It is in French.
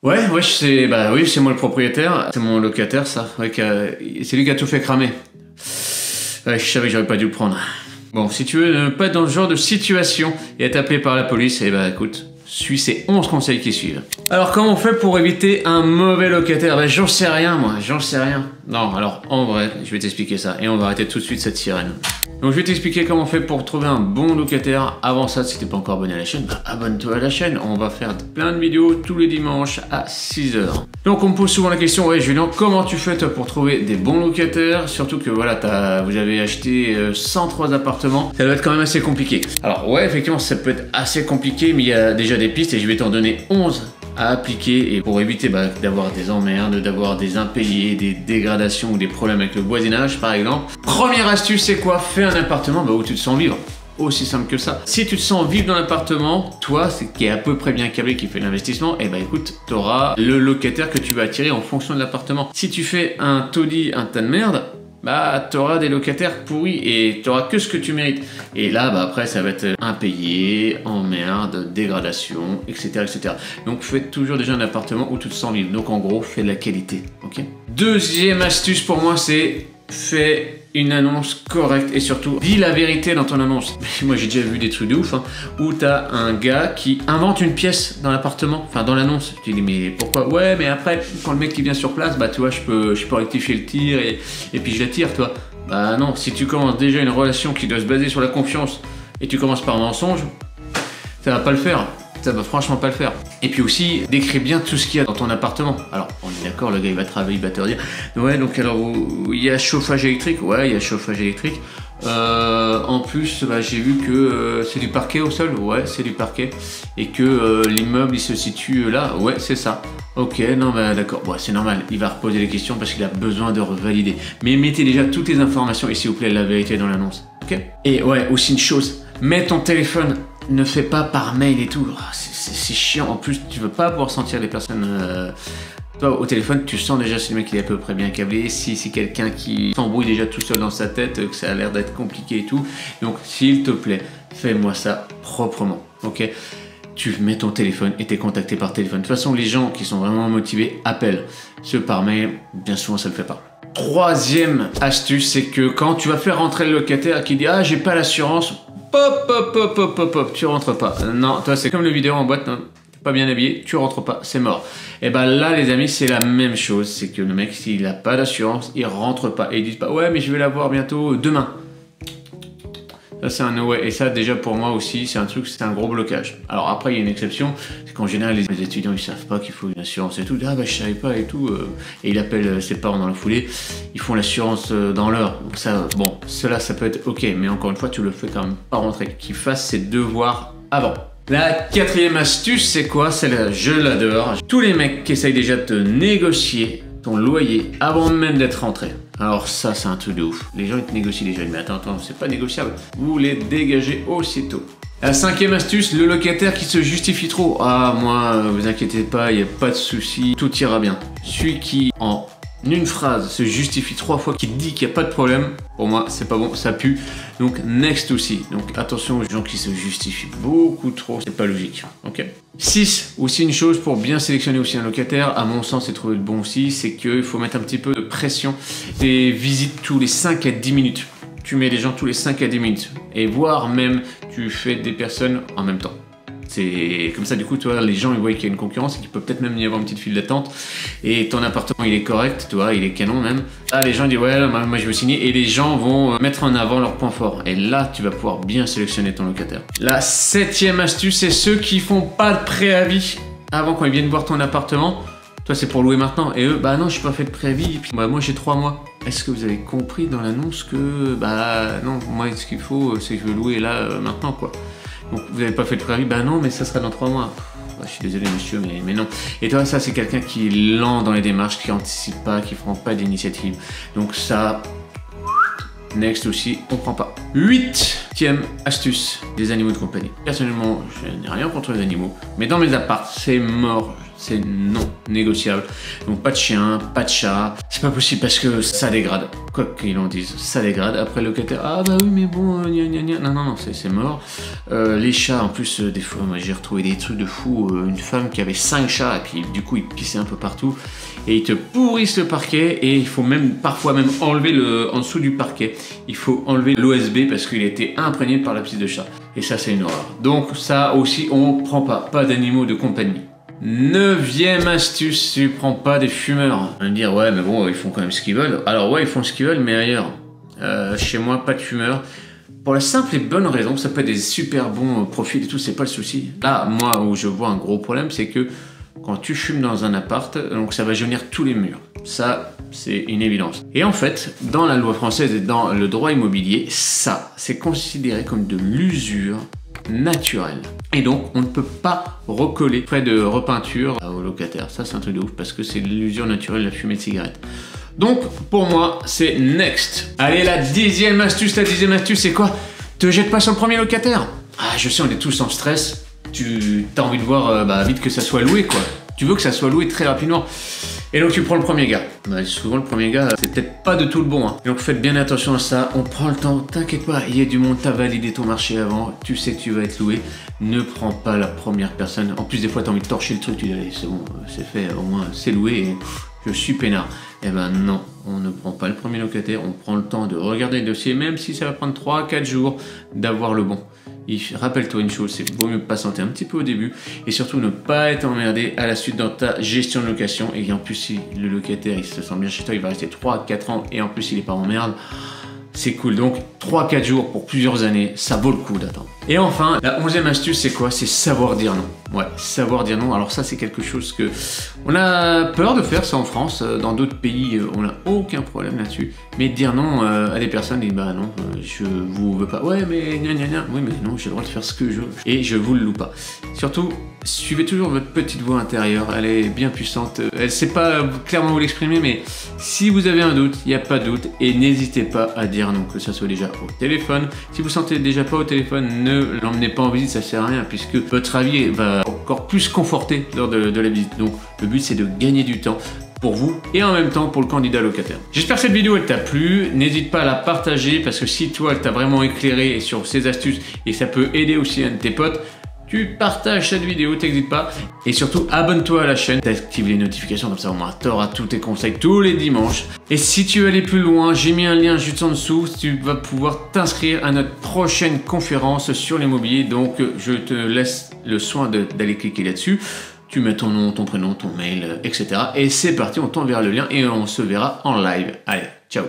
Ouais, oui, c'est moi le propriétaire, c'est mon locataire, ça. Ouais, c'est lui qui a tout fait cramer. Ouais, je savais que j'aurais pas dû le prendre. Bon, si tu veux ne pas être dans ce genre de situation et être appelé par la police, eh ben écoute, suis ces 11 conseils qui suivent. Alors comment on fait pour éviter un mauvais locataire? Ben j'en sais rien moi, j'en sais rien. Non, alors en vrai, je vais t'expliquer ça et on va arrêter tout de suite cette sirène. Donc je vais t'expliquer comment on fait pour trouver un bon locataire. Avant ça, si t'es pas encore abonné à la chaîne, bah, abonne-toi à la chaîne. On va faire plein de vidéos tous les dimanches à 6 h. Donc on me pose souvent la question, ouais Julien, comment tu fais toi pour trouver des bons locataires? Surtout que voilà, vous avez acheté 103 appartements, ça doit être quand même assez compliqué. Alors ouais, effectivement, ça peut être assez compliqué, mais il y a déjà des pistes et je vais t'en donner 11 à appliquer et pour éviter d'avoir des emmerdes, d'avoir des impayés, des dégradations ou des problèmes avec le voisinage par exemple. Première astuce, c'est quoi? Fais un appartement où tu te sens vivre. Aussi simple que ça. Si tu te sens vivre dans l'appartement, toi, qui est à peu près bien câblé, qui fait l'investissement, et écoute, tu auras le locataire que tu vas attirer en fonction de l'appartement. Si tu fais un taudis, un tas de merde, tu auras des locataires pourris et tu auras que ce que tu mérites. Et là, après, ça va être impayé, emmerde, dégradation, etc., etc. Donc, fais toujours déjà un appartement où tu te sens vivre. Donc, en gros, fais de la qualité. Ok. Deuxième astuce pour moi, c'est fais une annonce correcte et surtout dis la vérité dans ton annonce. Moi j'ai déjà vu des trucs de ouf où t'as un gars qui invente une pièce dans l'appartement, enfin dans l'annonce. Tu dis mais pourquoi? Ouais mais après quand le mec qui vient sur place, tu vois je peux rectifier le tir et puis je la tire toi. Bah non, si tu commences déjà une relation qui doit se baser sur la confiance et tu commences par un mensonge, ça va pas le faire. Ça va franchement pas le faire. Et puis aussi, décris bien tout ce qu'il y a dans ton appartement. Alors, on est d'accord, le gars il va travailler, il va te dire ouais, donc alors, il y a chauffage électrique. Ouais, il y a chauffage électrique. En plus, j'ai vu que c'est du parquet au sol. Ouais, c'est du parquet. Et que l'immeuble il se situe là. Ouais, c'est ça. Ok, non, d'accord. Bon, c'est normal. Il va reposer les questions parce qu'il a besoin de revalider. Mais mettez déjà toutes les informations et s'il vous plaît, la vérité dans l'annonce. Ok. Et ouais, aussi une chose. Mets ton téléphone. Ne fais pas par mail et tout, c'est chiant. En plus, tu veux pas pouvoir sentir les personnes. Toi, au téléphone, tu sens déjà si le mec il est à peu près bien câblé, si c'est quelqu'un qui s'embrouille déjà tout seul dans sa tête, que ça a l'air d'être compliqué et tout. Donc, s'il te plaît, fais-moi ça proprement, ok? Tu mets ton téléphone et t'es contacté par téléphone. De toute façon, les gens qui sont vraiment motivés appellent. Ceux par mail, bien souvent, ça le fait pas. Troisième astuce, c'est que quand tu vas faire rentrer le locataire qui dit ah j'ai pas l'assurance, pop, tu rentres pas. Non, toi c'est comme le vidéo en boîte, pas bien habillé, tu rentres pas, c'est mort. Et là les amis, c'est la même chose, c'est que le mec s'il a pas d'assurance, il rentre pas. Et ils disent pas ouais mais je vais la voir bientôt demain. Ça c'est un no way. Et ça déjà pour moi aussi c'est un truc, c'est un gros blocage. Alors après il y a une exception, c'est qu'en général les étudiants ils savent pas qu'il faut une assurance et tout. Ah je savais pas et tout. Et il appelle ses parents dans la foulée, ils font l'assurance dans l'heure. Donc ça, bon, cela ça peut être ok, mais encore une fois tu le fais quand même pas rentrer. Qu'il fasse ses devoirs avant. La quatrième astuce c'est quoi? Celle-là je l'adore. Tous les mecs qui essayent déjà de te négocier ton loyer avant même d'être rentré. Alors ça c'est un truc de ouf. Les gens ils te négocient déjà, mais attends, c'est pas négociable. Vous les dégagez aussitôt. La cinquième astuce, le locataire qui se justifie trop. Ah moi, vous inquiétez pas, il n'y a pas de souci, tout ira bien. Celui qui en une phrase se justifie 3 fois, qui dit qu'il n'y a pas de problème, pour moi c'est pas bon, ça pue. Donc next aussi. Donc attention aux gens qui se justifient beaucoup trop, c'est pas logique. Ok. 6, aussi une chose pour bien sélectionner aussi un locataire, à mon sens et trouver le bon aussi, c'est qu'il faut mettre un petit peu de pression. Des visites tous les 5 à 10 minutes. Tu mets les gens tous les 5 à 10 minutes. Et voire même, tu fais des personnes en même temps. C'est comme ça, du coup, tu vois, les gens ils voient qu'il y a une concurrence et qu'il peut peut-être même y avoir une petite file d'attente. Et ton appartement il est correct, tu vois, il est canon même. Là, les gens disent ouais, moi je veux signer. Et les gens vont mettre en avant leurs points forts. Et là, tu vas pouvoir bien sélectionner ton locataire. La 7e astuce, c'est ceux qui font pas de préavis avant quand ils viennent voir ton appartement. Toi, c'est pour louer maintenant. Et eux, non, je n'ai pas fait de préavis. Et puis, moi, j'ai 3 mois. Est-ce que vous avez compris dans l'annonce que, non, moi, ce qu'il faut, c'est que je veux louer là, maintenant, quoi. Donc, vous n'avez pas fait de préavis? Non, mais ça sera dans 3 mois. Je suis désolé, monsieur, mais non. Et toi, ça, c'est quelqu'un qui est lent dans les démarches, qui anticipe pas, qui prend pas d'initiative. Donc, ça, next aussi, on prend pas. 8e astuce, des animaux de compagnie. Personnellement, je n'ai rien contre les animaux, mais dans mes apparts, c'est mort. c'est non négociable. Donc pas de chien, pas de chat, c'est pas possible parce que ça dégrade. Quoi qu'ils en disent, ça dégrade. Après le locataire, ah bah oui mais bon, gna gna gna. Non, c'est mort. Les chats en plus, des fois, moi j'ai retrouvé des trucs de fou. Une femme qui avait 5 chats et puis du coup ils pissaient un peu partout. Et ils te pourrissent le parquet et il faut même parfois même enlever en dessous du parquet. Il faut enlever l'OSB parce qu'il était imprégné par la pisse de chat. Et ça c'est une horreur. Donc ça aussi on prend pas d'animaux de compagnie. 9e astuce, tu prends pas des fumeurs. On va me dire ouais mais bon ils font quand même ce qu'ils veulent. Alors ouais ils font ce qu'ils veulent mais ailleurs. Chez moi pas de fumeurs. Pour la simple et bonne raison, ça peut être des super bons profils et tout, c'est pas le souci. Là moi où je vois un gros problème c'est que quand tu fumes dans un appart, donc ça va jaunir tous les murs. Ça, c'est une évidence. Et en fait, dans la loi française et dans le droit immobilier, ça, c'est considéré comme de l'usure naturelle. Et donc, on ne peut pas recoller frais de repeinture aux locataires. Ça, c'est un truc de ouf parce que c'est de l'usure naturelle, la fumée de cigarette. Donc, pour moi, c'est next. Allez, la 10e astuce, c'est quoi? Te jette pas sur le premier locataire. Ah, je sais, on est tous en stress. Tu as envie de voir vite que ça soit loué quoi. Tu veux que ça soit loué très rapidement. Et donc tu prends le premier gars. Souvent le premier gars c'est peut-être pas de tout le bon. Hein. Donc faites bien attention à ça. On prend le temps. T'inquiète pas, il y a du monde. T'as validé ton marché avant. Tu sais que tu vas être loué. Ne prends pas la première personne. En plus des fois t'as envie de torcher le truc. Tu dis allez c'est bon, c'est fait. Au moins c'est loué et je suis peinard. Eh ben non, on ne prend pas le premier locataire. On prend le temps de regarder le dossier. Même si ça va prendre 3-4 jours d'avoir le bon. Rappelle-toi une chose, c'est vaut mieux patienter un petit peu au début et surtout ne pas être emmerdé à la suite dans ta gestion de location. Et en plus, si le locataire il se sent bien chez toi, il va rester 3-4 ans et en plus il est pas en merde. C'est cool, donc 3-4 jours pour plusieurs années, ça vaut le coup d'attendre. Et enfin, la 11e astuce, c'est quoi? C'est savoir dire non. Ouais, savoir dire non. Alors ça, c'est quelque chose que on a peur de faire ça en France. Dans d'autres pays, on n'a aucun problème là-dessus. Mais dire non à des personnes, dire bah non, je vous veux pas. Ouais, mais gna gna gna. Oui, mais non, j'ai le droit de faire ce que je veux. Et je vous le loue pas. Surtout, suivez toujours votre petite voix intérieure. Elle est bien puissante. Elle sait pas clairement vous l'exprimer, mais si vous avez un doute, il n'y a pas de doute. Et n'hésitez pas à dire non, que ça soit déjà au téléphone. Si vous sentez déjà pas au téléphone, ne l'emmenez pas en visite, ça sert à rien puisque votre avis va encore plus conforter lors de la visite. Donc le but c'est de gagner du temps pour vous et en même temps pour le candidat locataire. J'espère que cette vidéo elle t'a plu, n'hésite pas à la partager parce que si toi elle t'a vraiment éclairé sur ces astuces et ça peut aider aussi un de tes potes, tu partages cette vidéo, t'hésites pas. Et surtout, abonne-toi à la chaîne, active les notifications, comme ça au moins t'auras tous tes conseils tous les dimanches. Et si tu veux aller plus loin, j'ai mis un lien juste en dessous, tu vas pouvoir t'inscrire à notre prochaine conférence sur l'immobilier. Donc, je te laisse le soin d'aller cliquer là-dessus. Tu mets ton nom, ton prénom, ton mail, etc. Et c'est parti, on t'enverra le lien et on se verra en live. Allez, ciao!